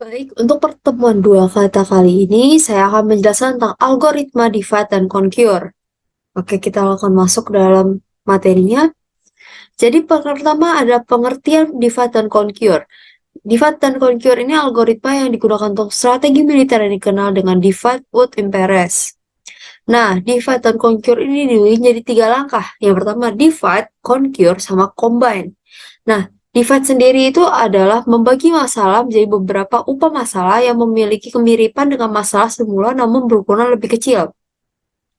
Baik, untuk pertemuan dua kata kali ini, saya akan menjelaskan tentang algoritma divide dan conquer. Oke, kita akan masuk dalam materinya. Jadi, pertama ada pengertian divide dan conquer. Divide dan conquer ini algoritma yang digunakan untuk strategi militer yang dikenal dengan divide, would, imperes. Nah, divide dan conquer ini dibagi jadi 3 langkah. Yang pertama, divide, conquer, sama combine. Nah, divide sendiri itu adalah membagi masalah menjadi beberapa masalah yang memiliki kemiripan dengan masalah semula namun berukuran lebih kecil.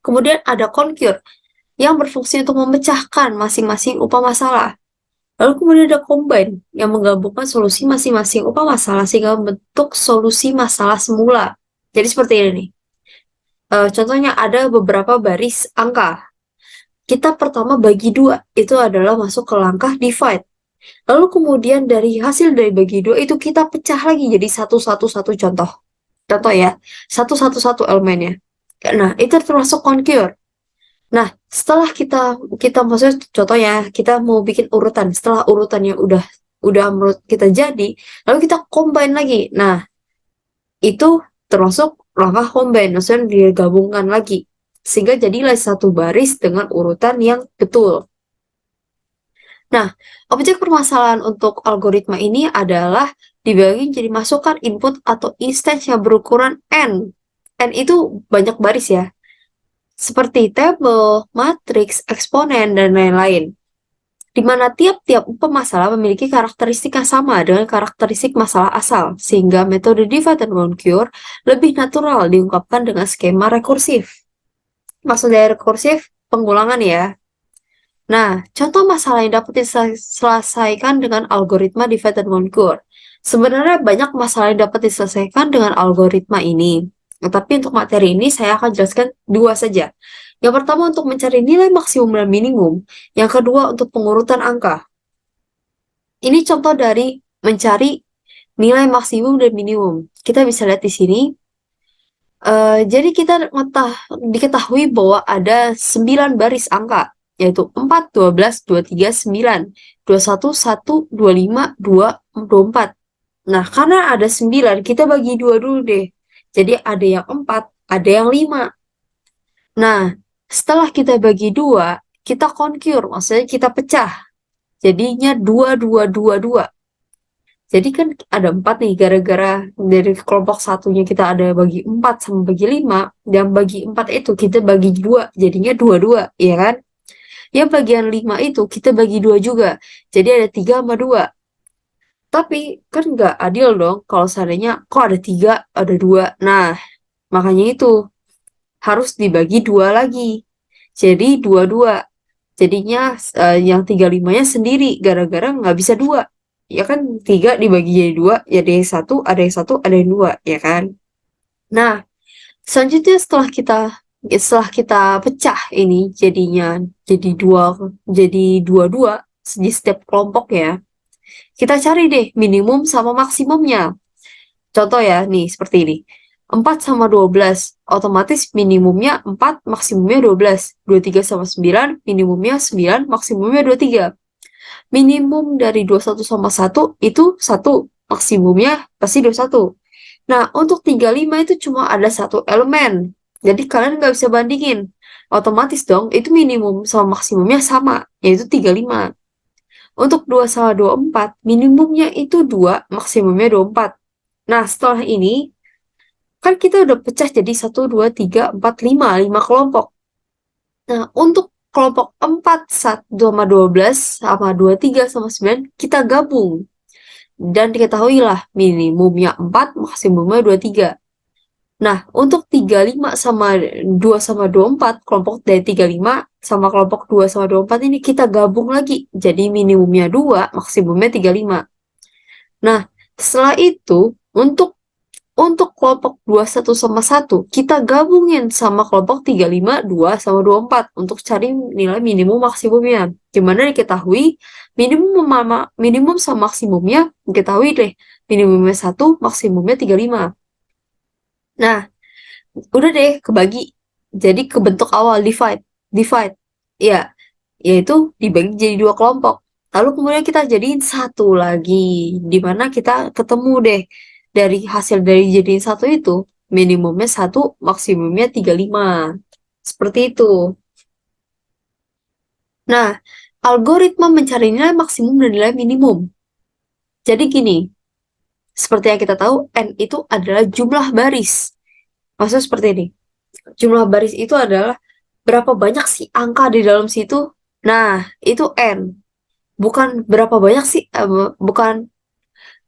Kemudian ada conquer yang berfungsi untuk memecahkan masing-masing masalah. Lalu kemudian ada combine yang menggabungkan solusi masing-masing masalah sehingga membentuk solusi masalah semula. Jadi seperti ini nih. Contohnya ada beberapa baris angka. Kita pertama bagi dua, itu adalah masuk ke langkah divide. Lalu kemudian dari hasil dari bagi dua itu kita pecah lagi jadi satu contoh. Contoh ya, satu elemennya. Nah, itu termasuk conquer. Nah, setelah kita maksudnya contohnya kita mau bikin urutan. Setelah urutannya udah menurut kita jadi, lalu kita combine lagi. Nah, itu termasuk langkah combine, maksudnya digabungkan lagi. Sehingga jadilah satu baris dengan urutan yang betul. Nah, objek permasalahan untuk algoritma ini adalah dibagi jadi masukan input atau instance yang berukuran n. N itu banyak baris ya, seperti tabel, matriks, eksponen, dan lain-lain. Di mana tiap-tiap pemasalah memiliki karakteristik yang sama dengan karakteristik masalah asal, sehingga metode divide and conquer lebih natural diungkapkan dengan skema rekursif. Maksud dari rekursif, pengulangan ya. Nah, contoh masalah yang dapat diselesaikan dengan algoritma divide and conquer. Sebenarnya banyak masalah yang dapat diselesaikan dengan algoritma ini. Tetapi untuk materi ini saya akan jelaskan dua saja. Yang pertama untuk mencari nilai maksimum dan minimum. Yang kedua untuk pengurutan angka. Ini contoh dari mencari nilai maksimum dan minimum. Kita bisa lihat di sini. Jadi kita diketahui bahwa ada 9 baris angka, yaitu 4, 12, 23, 9, 21, 1, 25, 2, 24. Nah, karena ada 9, kita bagi dua dulu deh. Jadi ada yang 4, ada yang 5. Nah, setelah kita bagi dua, kita conquer, maksudnya kita pecah. Jadinya 2, 2, 2, 2. Jadi kan ada 4 nih, gara-gara dari kelompok satunya kita ada bagi 4 sama bagi 5, dan bagi 4 itu kita bagi 2, jadinya 2, 2, ya kan? Yang bagian 5 itu kita bagi 2 juga, jadi ada 3 sama 2. Tapi kan nggak adil dong kalau seandainya kok ada 3, ada 2. Nah, makanya itu harus dibagi 2 lagi. Jadi 2, 2. Jadinya yang 3 limanya sendiri, gara-gara nggak bisa 2. Ya kan 3 dibagi jadi 2, ya ada yang 1, ada yang 1, ada yang 2, ya kan? Nah, selanjutnya setelah kita pecah ini jadinya jadi dua di setiap kelompok ya. Kita cari deh minimum sama maksimumnya. Contoh ya, nih seperti ini. 4 sama 12, otomatis minimumnya 4, maksimumnya 12. 23 sama 9, minimumnya 9, maksimumnya 23. Minimum dari 21 sama 1 itu 1, maksimumnya pasti 21. Nah, untuk 35 itu cuma ada satu elemen. Jadi kalian nggak bisa bandingin. Otomatis dong, itu minimum sama maksimumnya sama, yaitu 35. Untuk 2 sama 24, minimumnya itu 2, maksimumnya 24. Nah, setelah ini, kan kita udah pecah jadi 1, 2, 3, 4, 5 kelompok. Nah, untuk kelompok 4, 1 sama 12, sama 23 sama 9, kita gabung. Dan diketahuilah minimumnya 4, maksimumnya 23. Nah, untuk 35 sama 2 sama 24, kelompok dari 35 sama kelompok 2 sama 24 ini kita gabung lagi. Jadi minimumnya 2, maksimumnya 35. Nah, setelah itu, untuk kelompok 21 sama 1, kita gabungin sama kelompok 35, 2 sama 24 untuk cari nilai minimum maksimumnya. Gimana diketahui minimum sama maksimumnya diketahui deh. Minimumnya 1, maksimumnya 35. Nah, udah deh kebagi. Jadi kebentuk awal divide. Divide. Ya, yaitu dibagi jadi 2 kelompok. Lalu kemudian kita jadiin satu lagi, di mana kita ketemu deh. dari hasil dari jadiin satu itu, minimumnya 1, maksimumnya 35. Seperti itu. Nah, algoritma mencari nilai maksimum dan nilai minimum. Jadi gini, seperti yang kita tahu, N itu adalah jumlah baris. Maksudnya seperti ini. Jumlah baris itu adalah berapa banyak sih angka di dalam situ. Nah, itu N. Bukan berapa banyak sih, bukan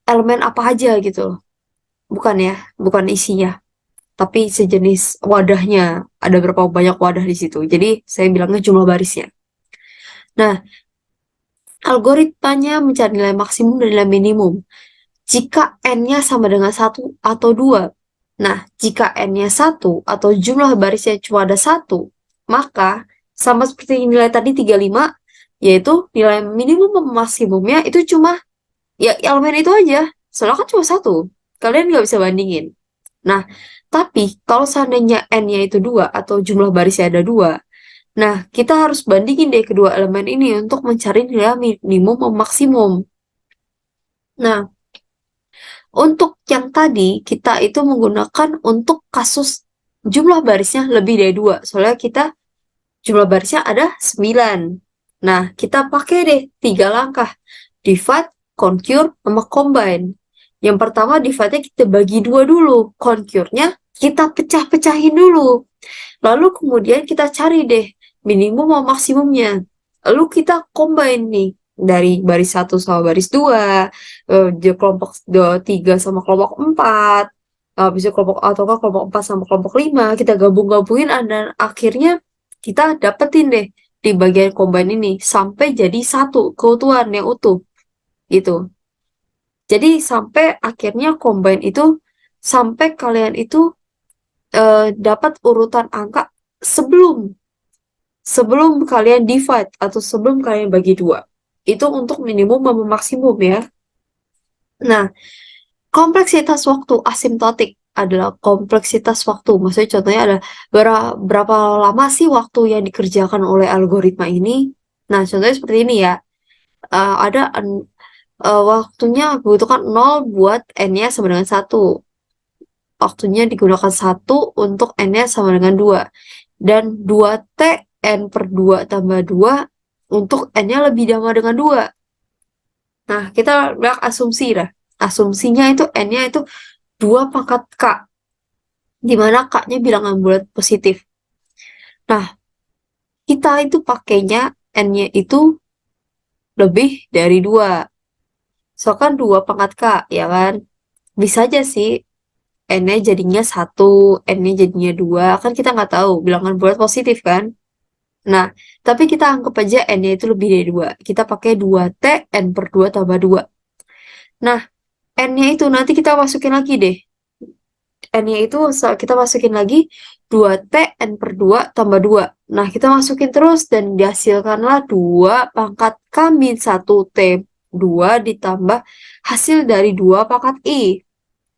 elemen apa aja gitu loh. Bukan ya, bukan isinya. Tapi sejenis wadahnya. Ada berapa banyak wadah di situ. Jadi, saya bilangnya jumlah barisnya. Nah, algoritmanya mencari nilai maksimum dan nilai minimum. Jika N-nya sama dengan 1 atau 2. Nah, jika N-nya 1 atau jumlah barisnya cuma ada 1, maka sama seperti nilai tadi 35, yaitu nilai minimum sama maksimumnya itu cuma ya elemen itu aja. Soalnya kan cuma 1. Kalian nggak bisa bandingin. Nah, tapi kalau seandainya N-nya itu 2 atau jumlah barisnya ada 2, nah kita harus bandingin deh kedua elemen ini untuk mencari nilai minimum sama maksimum. Nah, untuk yang tadi, kita itu menggunakan untuk kasus jumlah barisnya lebih dari 2. Soalnya kita jumlah barisnya ada 9. Nah, kita pakai deh 3 langkah. Divide, conquer, sama combine. Yang pertama divide-nya kita bagi 2 dulu. Conquer-nya kita pecah-pecahin dulu. Lalu kemudian kita cari deh minimum sama maksimumnya. Lalu kita combine nih dari baris 1 sama baris 2, di kelompok 3 sama kelompok 4, bisa kelompok atau kelompok 4 sama kelompok 5, kita gabung-gabungin dan akhirnya kita dapetin deh di bagian combine ini sampai jadi satu keutuhan yang utuh gitu. Jadi sampai akhirnya combine itu sampai kalian itu dapat urutan angka sebelum sebelum kalian divide atau sebelum kalian bagi 2. Itu untuk minimum sama maksimum ya. Nah, kompleksitas waktu asimptotik adalah kompleksitas waktu. Maksudnya contohnya ada berapa lama sih waktu yang dikerjakan oleh algoritma ini. Nah, contohnya seperti ini ya. Ada waktunya dibutuhkan 0 buat N-nya sama dengan 1. Waktunya digunakan 1 untuk N-nya sama dengan 2. Dan 2T N per 2 tambah 2 untuk N-nya lebih sama dengan 2. Nah, kita lihat asumsi dah. Asumsinya itu N-nya itu 2 pangkat K. Di mana K-nya bilangan bulat positif. Nah, kita itu pakainya N-nya itu lebih dari 2. So kan 2 pangkat K, ya kan? Bisa aja sih N-nya jadinya 1, N-nya jadinya 2. Kan kita nggak tahu bilangan bulat positif kan? Nah, tapi kita anggap aja N-nya itu lebih dari 2. Kita pakai 2T N per 2 tambah 2. Nah, N-nya itu nanti kita masukin lagi deh. N-nya itu kita masukin lagi 2T N per 2 tambah 2. Nah, kita masukin terus dan dihasilkanlah 2 pangkat K min 1T 2 ditambah hasil dari 2 pangkat I.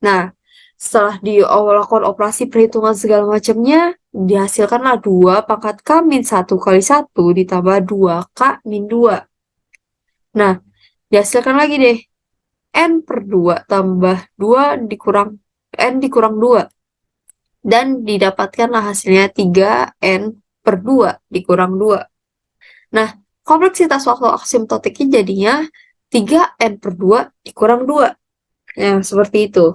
Nah, setelah dilakukan operasi perhitungan segala macamnya, dihasilkanlah 2 pangkat K min 1 kali 1 ditambah 2K min 2. Nah, dihasilkan lagi deh. N per 2 tambah 2 dikurang N dikurang 2. Dan didapatkanlah hasilnya 3N per 2 dikurang 2. Nah, kompleksitas waktu asimptotiknya jadinya 3N per 2 dikurang 2. Ya, seperti itu.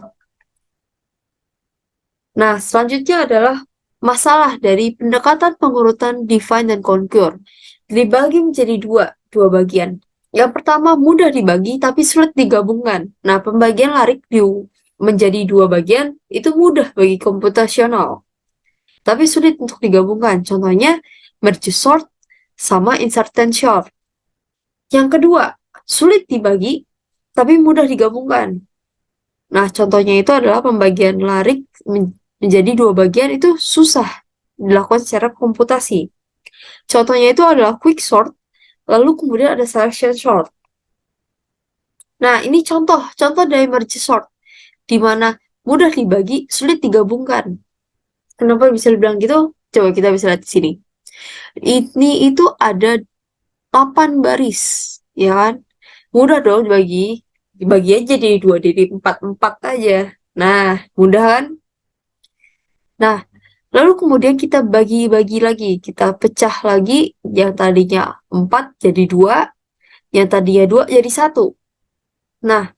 Nah, selanjutnya adalah masalah dari pendekatan pengurutan define dan conquer. Dibagi menjadi dua bagian. Yang pertama mudah dibagi tapi sulit digabungkan. Nah, pembagian larik menjadi 2 bagian itu mudah bagi komputasional, tapi sulit untuk digabungkan. Contohnya merge sort sama insert and sort. Yang kedua, sulit dibagi tapi mudah digabungkan. Nah, contohnya itu adalah pembagian larik menjadi 2 bagian itu susah dilakukan secara komputasi. Contohnya itu adalah quick sort, lalu kemudian ada selection sort. Nah, ini contoh dari merge sort, di mana mudah dibagi, sulit digabungkan. Kenapa bisa dibilang gitu? Coba kita bisa lihat di sini. Ini itu ada 8 baris, ya kan? Mudah dong dibagi. Dibagi aja jadi 2, jadi 4 aja. Nah, mudah kan? Nah, lalu kemudian kita bagi-bagi lagi. Kita pecah lagi yang tadinya 4 jadi 2, yang tadinya 2 jadi 1. Nah,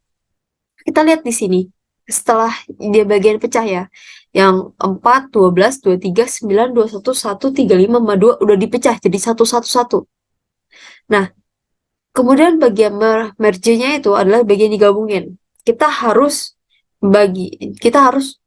kita lihat di sini. Setelah dia bagian pecah ya. Yang 4, 12, 23, 9, 21, 1, 35, sama 2 udah dipecah jadi 1, 1, 1. Nah, kemudian bagian merge-nya itu adalah bagian digabungin. Kita harus kita harus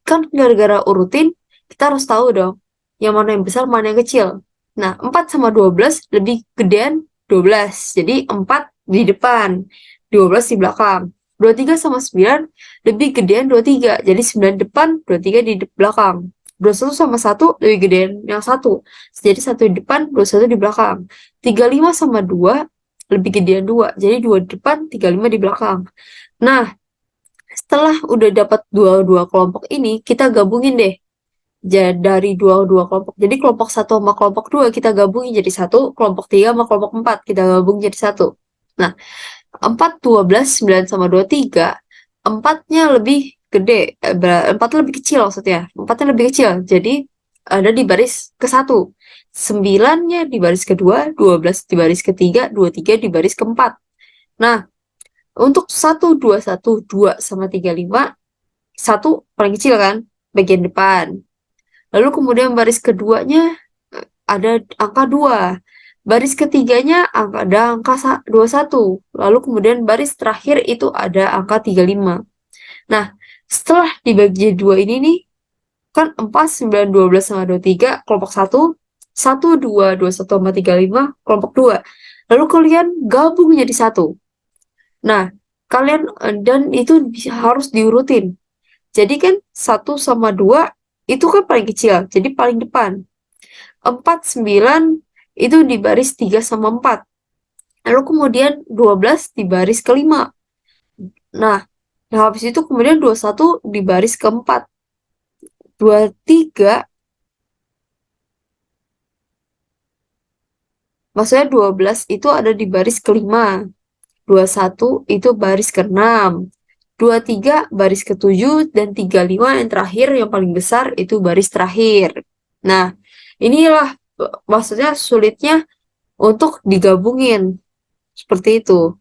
kan gara-gara urutin, kita harus tahu dong, yang mana yang besar, mana yang kecil. Nah, 4 sama 12 lebih gedean 12. Jadi 4 di depan, 12 di belakang. 23 sama 9 lebih gedean 23. Jadi 9 depan, 23 di belakang. 21 sama 1 lebih gedean yang satu. Jadi 1 di depan, 21 di belakang. 35 sama 2 lebih gedean 2. Jadi 2 di depan, 35 di belakang. Nah, setelah udah dapat dua kelompok ini, kita gabungin deh. Dari dua kelompok. Jadi kelompok satu sama kelompok 2 kita gabungin jadi satu, kelompok 3 sama kelompok 4 kita gabung jadi satu. Nah, 4, 12, 9 sama 23, empatnya lebih gede, empatnya lebih kecil maksudnya. Empatnya lebih kecil, jadi ada di baris ke satu. 9-nya di baris kedua, 12 di baris ketiga, 23 di baris keempat. Nah, untuk 1, 2, 1, 2 sama 35, satu paling kecil kan, bagian depan. Lalu kemudian baris keduanya ada angka 2. Baris ketiganya ada angka 21. Lalu kemudian baris terakhir itu ada angka 35. Nah, setelah dibagi dua ini nih, kan 4, 9, 12 sama 23, kelompok satu, 1, 2, 21 sama 35, kelompok 2. Lalu kalian gabung jadi satu. Nah, dan itu harus diurutin. Jadi kan 1 sama 2 itu kan paling kecil, jadi paling depan. 4, 9 itu di baris 3 sama 4. Lalu kemudian 12 di baris kelima. Nah, habis itu kemudian 21 di baris keempat. 23, maksudnya 12 itu ada di baris kelima. 21 itu baris keenam. 23 baris ketujuh, dan 35 yang terakhir yang paling besar itu baris terakhir. Nah, inilah maksudnya sulitnya untuk digabungin. Seperti itu.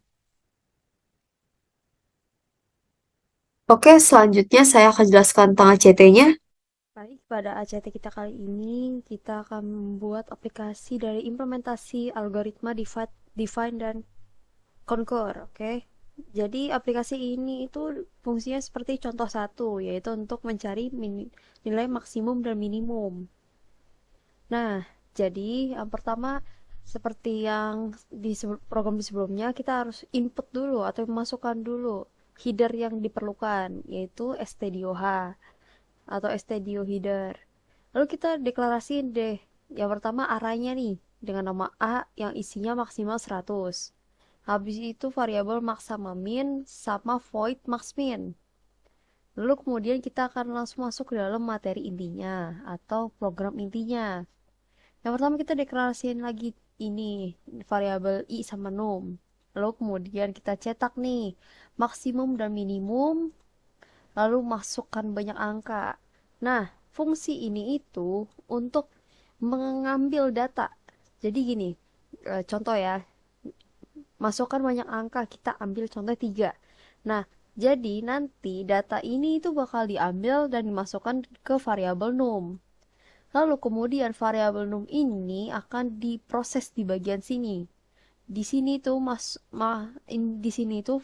Oke, selanjutnya saya akan jelaskan tentang ACT-nya. Baik, pada ACT kita kali ini kita akan membuat aplikasi dari implementasi algoritma define dan conquer, oke? Jadi aplikasi ini itu fungsinya seperti contoh satu, yaitu untuk mencari nilai maksimum dan minimum. Nah, jadi yang pertama seperti yang di program di sebelumnya, kita harus input dulu atau memasukkan dulu header yang diperlukan, yaitu stdoh atau stdio header. Lalu kita deklarasiin deh. Yang pertama arraynya nih dengan nama A yang isinya maksimal 100. Habis itu variabel max sama min sama void max min. Lalu kemudian kita akan langsung masuk ke dalam materi intinya atau program intinya. Yang pertama kita deklarasiin lagi ini variabel i sama num. Lalu kemudian kita cetak nih maksimum dan minimum, lalu masukkan banyak angka. Nah, fungsi ini itu untuk mengambil data. Jadi gini, contoh ya, masukkan banyak angka, kita ambil contoh 3. Nah, jadi nanti data ini itu bakal diambil dan dimasukkan ke variabel num. Lalu kemudian variabel num ini akan diproses di bagian sini. Di sini tuh di sini tuh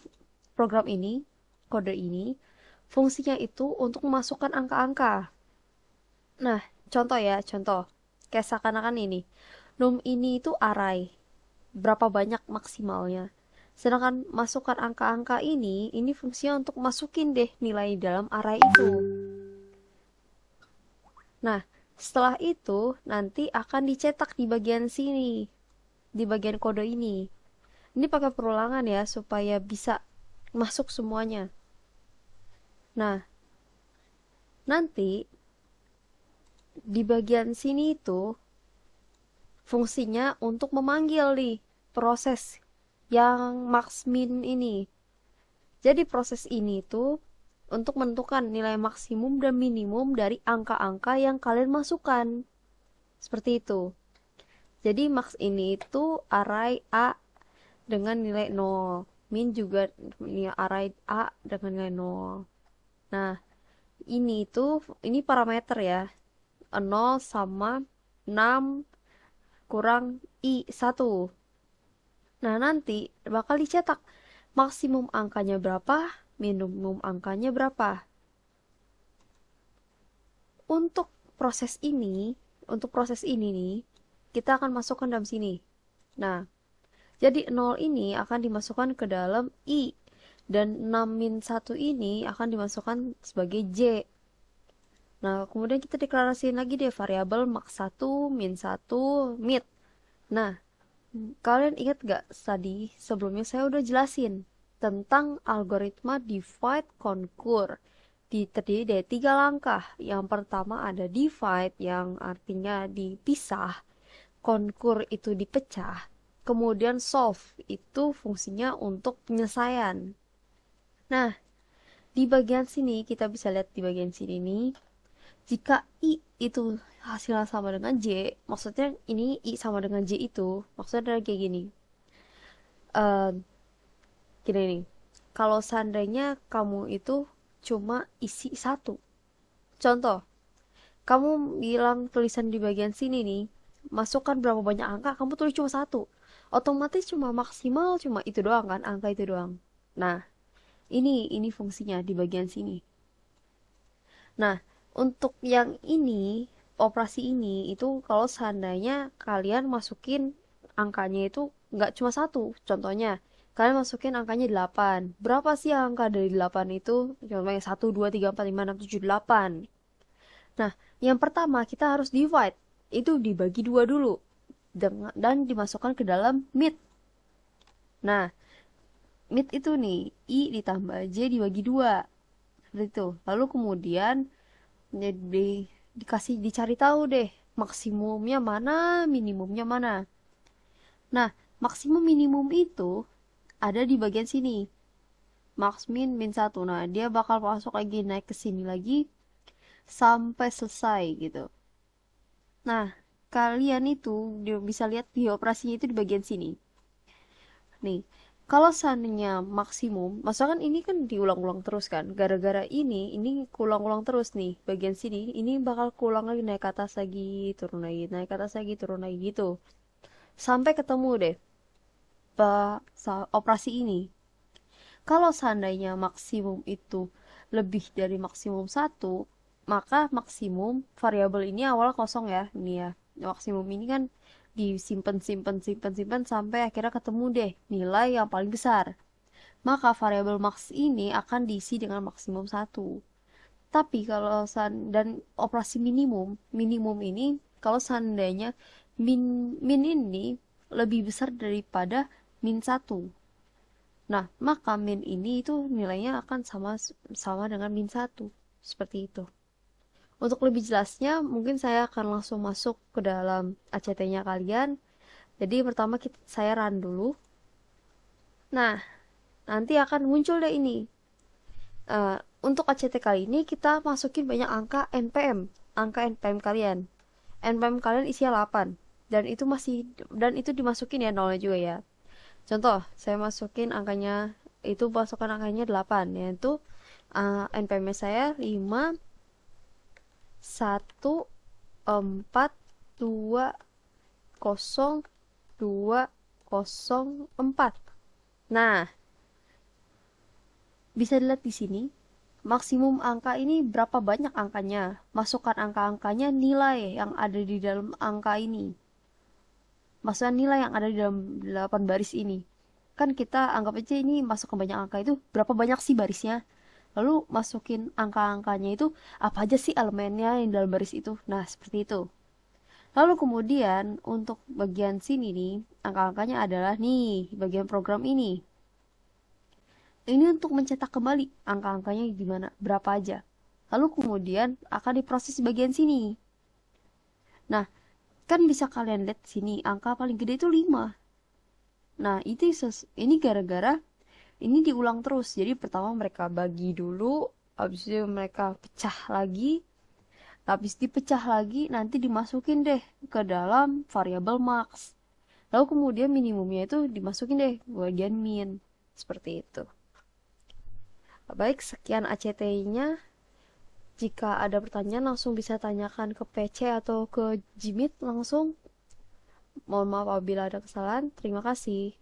program ini, kode ini fungsinya itu untuk memasukkan angka-angka. Nah, contoh ya, contoh. Kayak seakan-akan ini. Num ini itu array. Berapa banyak maksimalnya. Sedangkan masukkan angka-angka ini fungsinya untuk masukin deh nilai dalam array itu. Nah, setelah itu nanti akan dicetak di bagian sini, di bagian kode ini. Ini pakai perulangan ya, supaya bisa masuk semuanya. Nah, nanti di bagian sini itu fungsinya untuk memanggil nih proses yang max min ini. Jadi proses ini tuh untuk menentukan nilai maksimum dan minimum dari angka-angka yang kalian masukkan. Seperti itu. Jadi max ini itu array A dengan nilai 0. Min juga array A dengan nilai 0. Nah, ini parameter ya. 0 sama 6 kurang I1. Nah, nanti bakal dicetak maksimum angkanya berapa, minimum angkanya berapa. Untuk untuk proses ini nih, kita akan masukkan dalam sini. Nah, jadi 0 ini akan dimasukkan ke dalam I, dan 6 min 1 ini akan dimasukkan sebagai J. Nah, kemudian kita deklarasiin lagi deh variabel max 1, min 1, mid. Nah, kalian ingat gak tadi sebelumnya saya udah jelasin tentang algoritma divide conquer. Terdiri dari 3 langkah. Yang pertama ada divide yang artinya dipisah, conquer itu dipecah, kemudian solve itu fungsinya untuk penyelesaian. Nah, di bagian sini kita bisa lihat di bagian sini nih, jika I itu hasilnya sama dengan J, maksudnya ini I sama dengan J itu, maksudnya kayak gini. Eh, Gini nih, kalau seandainya kamu itu cuma isi satu. Contoh, kamu bilang tulisan di bagian sini nih, masukkan berapa banyak angka, kamu tulis cuma satu. Otomatis cuma maksimal cuma itu doang kan, angka itu doang. Nah, ini fungsinya di bagian sini. Nah, untuk yang ini, operasi ini itu kalau seandainya kalian masukin angkanya itu nggak cuma satu. Contohnya, kalian masukin angkanya 8. Berapa sih angka dari 8 itu? Contohnya 1, 2, 3, 4, 5, 6, 7, 8. Nah, yang pertama kita harus divide. Itu dibagi dua dulu. Dan dimasukkan ke dalam mid. Nah, mid itu nih, I ditambah J dibagi dua. Seperti itu. Lalu kemudian jadi dicari tahu deh maksimumnya mana, minimumnya mana. Nah, maksimum minimum itu ada di bagian sini. Max min min 1. Nah, dia bakal masuk lagi naik ke sini lagi sampai selesai gitu. Nah, kalian itu bisa lihat di operasinya itu di bagian sini. Nih, kalau seandainya maksimum, maksudnya kan ini kan diulang-ulang terus kan. Gara-gara ini kulang-ulang terus nih. Bagian sini, ini bakal kulang lagi, naik ke atas lagi, turun lagi, naik ke atas lagi, turun lagi gitu. Sampai ketemu deh operasi ini. Kalau seandainya maksimum itu lebih dari maksimum satu, maka maksimum variabel ini awal kosong ya. Ini ya, maksimum ini kan disimpan simpan simpan simpan sampai akhirnya ketemu deh nilai yang paling besar. Maka variabel max ini akan diisi dengan maksimum satu. Tapi kalau dan operasi minimum ini kalau seandainya min ini lebih besar daripada min satu. Nah, maka min ini itu nilainya akan sama sama dengan min satu. Seperti itu. Untuk lebih jelasnya, mungkin saya akan langsung masuk ke dalam ACT-nya kalian. Jadi pertama saya run dulu. Nah, nanti akan muncul deh ini. Untuk ACT kali ini kita masukin banyak angka NPM, angka NPM kalian. NPM kalian isinya 8 dan itu dimasukin ya nolnya juga ya. Contoh, saya masukin angkanya itu masukkan angkanya 8 yaitu NPM saya 5 1 4 2 0 2 0 4. Nah, bisa dilihat di sini maksimum angka ini berapa banyak angkanya. Masukkan angka-angkanya, nilai yang ada di dalam angka ini. Maksudnya nilai yang ada di dalam 8 baris ini. Kan kita anggap aja ini masuk ke banyak angka itu berapa banyak sih barisnya. Lalu masukin angka-angkanya itu apa aja sih elemennya yang dalam baris itu. Nah, seperti itu. Lalu kemudian untuk bagian sini nih, angka-angkanya adalah nih, bagian program ini. Ini untuk mencetak kembali angka-angkanya gimana, berapa aja. Lalu kemudian akan diproses di bagian sini. Nah, kan bisa kalian lihat sini, angka paling gede itu 5. Nah, ini gara-gara ini diulang terus. Jadi pertama mereka bagi dulu habis itu mereka pecah lagi, habis dipecah lagi nanti dimasukin deh ke dalam variabel max, lalu kemudian minimumnya itu dimasukin deh bagian min, seperti itu. Baik, sekian ACT-nya. Jika ada pertanyaan langsung bisa tanyakan ke PC atau ke Jimit langsung. Mohon maaf apabila ada kesalahan. Terima kasih.